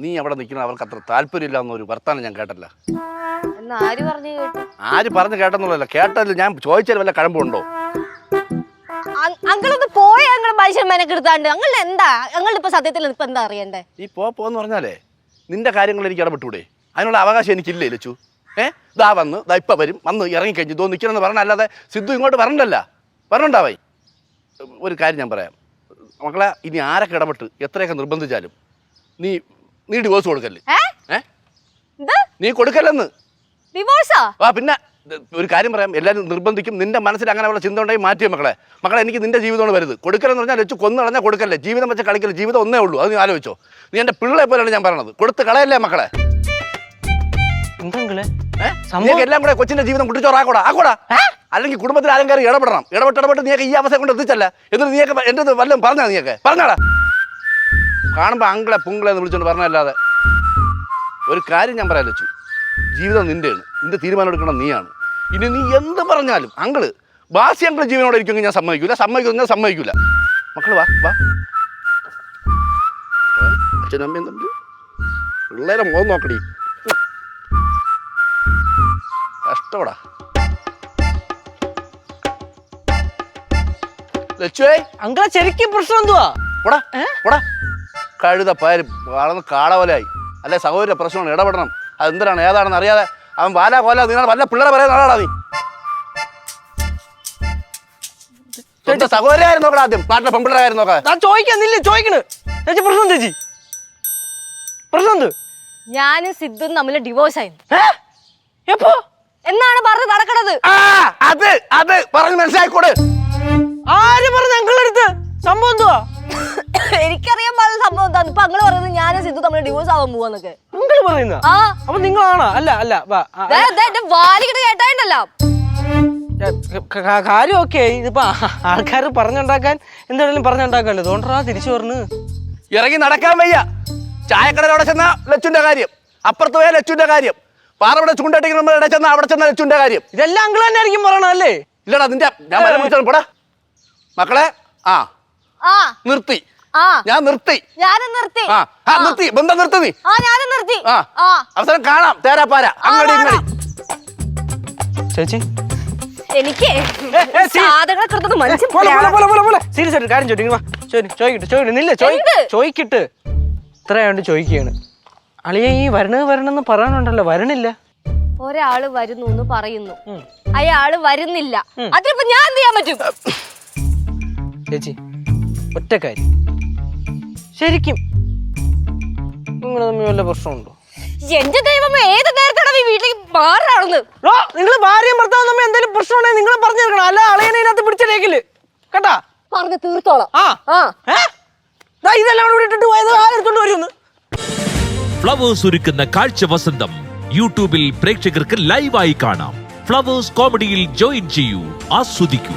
നീ അവിടെ നിൽക്കുന്ന അവർക്ക് അത്ര താല്പര്യമില്ല എന്നൊരു വർത്താനം ഞാൻ കേട്ടല്ല. ആര് പറഞ്ഞു കേട്ടെന്നുള്ളതല്ല, കേട്ടതിൽ ഞാൻ ചോദിച്ചാൽ വല്ല കഴമ്പുണ്ടോ? അങ്ങളൊന്ന് പോയ അങ്ങൾ മനുഷ്യന്മാരൊക്കെ എടുത്താണ്ട് അങ്ങളുടെ എന്താ അങ്ങളിപ്പോ സത്യത്തിൽ ഇപ്പൊ എന്താ അറിയണ്ടേ? ഈ പോന്ന് പറഞ്ഞാലേ നിന്റെ കാര്യങ്ങൾ എനിക്ക് ഇടപെട്ടൂടെ? അതിനുള്ള അവകാശം എനിക്കില്ലേ ലച്ചു? ദാ വന്ന് ദാ ഇപ്പം വരും, വന്ന് ഇറങ്ങിക്കഴിഞ്ഞു ഇതോ നിൽക്കണമെന്ന് പറഞ്ഞല്ലാതെ സിദ്ധു ഇങ്ങോട്ട് പറഞ്ഞല്ല. പറഞ്ഞുണ്ടാവായി. ഒരു കാര്യം ഞാൻ പറയാം മക്കളെ, ഇനി ആരൊക്കെ ഇടപെട്ട് എത്രയൊക്കെ നിർബന്ധിച്ചാലും നീ ഡിവോഴ്സ് കൊടുക്കല്ലേ. നീ കൊടുക്കല്ലെന്ന്. പിന്നെ ഒരു കാര്യം പറയാം, എല്ലാവരും നിർബന്ധിക്കും. നിന്റെ മനസ്സിൽ അങ്ങനെ ഉള്ള ചിന്ത ഉണ്ടെങ്കിൽ മാറ്റിയോ മക്കളെ എനിക്ക് നിന്റെ ജീവിതമാണ് വരുത്. കൊടുക്കലെന്ന് പറഞ്ഞാൽ വെച്ച് കൊന്നു കളഞ്ഞാൽ കൊടുക്കല്ലേ. ജീവിതം വെച്ച് കളിക്കല്ലേ, ജീവിതം ഒന്നേ ഉള്ളൂ. അത് നീ ആലോചിച്ചോ. നീ എൻ്റെ പിള്ളേ പോലെയാണ് ഞാൻ പറയണത്. കൊടുത്ത് കളയല്ലേ മക്കളെ. എല്ലാം കൂടെ കൊച്ചിന്റെ ജീവിതം കുട്ടിച്ചോറാക്കൂടാ അല്ലെങ്കിൽ കുടുംബത്തിൽ ആരും കയറി ഇടപെട്ട് നീയൊക്കെ ഈ അവസ്ഥ കൊണ്ട് എത്തിച്ചല്ല. എന്നിട്ട് നീയൊക്കെ എൻ്റെ വല്ലതും നീയൊക്കെ പറഞ്ഞാടാ. കാണുമ്പോൾ അങ്കിളെ പുങ്കിളെ എന്ന് വിളിച്ചോണ്ട് പറഞ്ഞല്ലാതെ. ഒരു കാര്യം ഞാൻ പറയാൻ വെച്ചു, ജീവിതം നിന്റെയാണ്, നിന്റെ തീരുമാനം എടുക്കണം നീയാണ്. ഇനി നീ എന്ത് പറഞ്ഞാലും അങ്കിള് ബാസി അങ്കിള് ജീവനോടെ ഇരിക്കുമെങ്കിൽ ഞാൻ സമ്മതിക്കൂല. മക്കള് വാ അച്ഛനും അമ്മയും തമ്മിൽ പിള്ളേരെ മുഖം നോക്കടി. കഷ്ടോടാ ലച്ചുവേ. അങ്കിളെ ശരിക്കും പ്രശ്നം എന്തുവാ? കഴുത പാര് വളർന്ന് കാളവലായി. അല്ലെ സഹോദര പ്രശ്നമാണ്, ഇടപെടണം. അതെന്തിനാണ് ഏതാണെന്ന് അറിയാതെ അവൻ കോല നിങ്ങൾ വല്ല പിള്ളേരെ പറയാൻ ആളാടാ നീ. സഹോദരായിരുന്നു നോക്കണം ആദ്യം, നാട്ടിലെ പെൺപിള്ളേരെ കാര്യം നോക്കാം. ചോദിക്കണ് ചേച്ചി പ്രശ്നം. ചേച്ചി പ്രശ്നം എന്ത്? ഞാനും സിദ്ധും തമ്മിൽ ഡിവോഴ്സ് ആയിരുന്നു. എപ്പോ എന്നാണ് പറഞ്ഞ് നടക്കണത്? അത് പറഞ്ഞ് മനസ്സിലായിക്കോട്. ആര് പറഞ്ഞു അങ്കിളടുത്ത്? സംഭവം എന്തുവാ? എനിക്കറിയാൻ പാടില്ല സംഭവം എന്താന്ന്. ഇപ്പൊ അങ്ങള് പറയുന്നത് ഞാനും സിദ്ധു തമ്മിൽ ഡിവോഴ്സ് ആവാൻ പോവാന്നൊക്കെ അങ്കിള് പറയുന്ന. അപ്പൊ നിങ്ങളാണോ? അല്ല വാലിക്കിട്ട് കേട്ടായിട്ടല്ലോ കാര്യം. ഓക്കെ, ഇതിപ്പോ ആൾക്കാർ പറഞ്ഞുണ്ടാക്കാൻ എന്തെങ്കിലും പറഞ്ഞുണ്ടാക്കാല്ലോ. അതുകൊണ്ടാ തിരിച്ചു പറഞ്ഞു. ഇറങ്ങി നടക്കാൻ വയ്യ. ചായക്കടയിലവിടെ ചെന്ന ലച്ചുന്റെ കാര്യം, അപ്പുറത്ത് പോയ ലച്ചുന്റെ കാര്യം, പാറവിടെ ചൂണ്ടട്ടിക്കുന്ന ചെന്ന അവിടെ ചെന്ന ലച്ചുന്റെ കാര്യം. ഇതെല്ലാം അങ്കിൾ തന്നെ ആയിരിക്കും പറയണോ? അല്ലേ ഇല്ലടാ, നിന്റെ ഞാൻ വരെ വിളിച്ചോ പോടാ മക്കളെ. നിർത്തി. ഞാൻ നിർത്തി. ബന്ധം നിർത്തി. നീ അവസരം കാണാം. തേരാപ്പാര അങ്ങടി ഇങ്ങടി. ചേച്ചി എനിക്ക് സീരിയസ് ആയിട്ട് കാര്യം ചോദിക്കട്ടെ. ഇത്രയാണ്ട് ചോദിക്കുകയാണ്. അളിയ ഈ വരണെന്ന് പറയാനുണ്ടല്ലോ, വരണില്ല. ഒരാള് വരുന്നു എന്ന് പറയുന്നു, അയാള് വരുന്നില്ല. അതിപ്പോ ഞാൻ എന്ത് ചെയ്യാൻ പറ്റും? ചേച്ചി ഒറ്റ കാര്യം, ശരിക്കും നിങ്ങൾ തമ്മിൽ വല്ല പ്രശ്നമുണ്ടോ? എന്റെ ദൈവമേ, ഏത് നേരത്താണ് ഈ വീട്ടിലേക്ക് മാറാണെന്ന്? നിങ്ങൾ ഭാര്യയും ഭർത്താവും തമ്മിൽ എന്തെങ്കിലും പ്രശ്നമുണ്ടെങ്കിൽ നിങ്ങൾ പറഞ്ഞു തരണം. അല്ല അളയനെ ഇതിനകത്ത് പിടിച്ചേക്കില് കേട്ടാ. പറഞ്ഞ് തീർത്തോളാം. ഇതെല്ലാം കൂടെ ഇട്ടിട്ട് പോയത് ആരെടുത്തോണ്ട് വരുമെന്ന്. ഫ്ലവേഴ്സ് ഒരുക്കുന്ന കാഴ്ച വസന്തം യൂട്യൂബിൽ പ്രേക്ഷകർക്ക് ലൈവായി കാണാം. ഫ്ലവേഴ്സ് കോമഡിയിൽ ജോയിൻ ചെയ്യൂ, ആസ്വദിക്കൂ.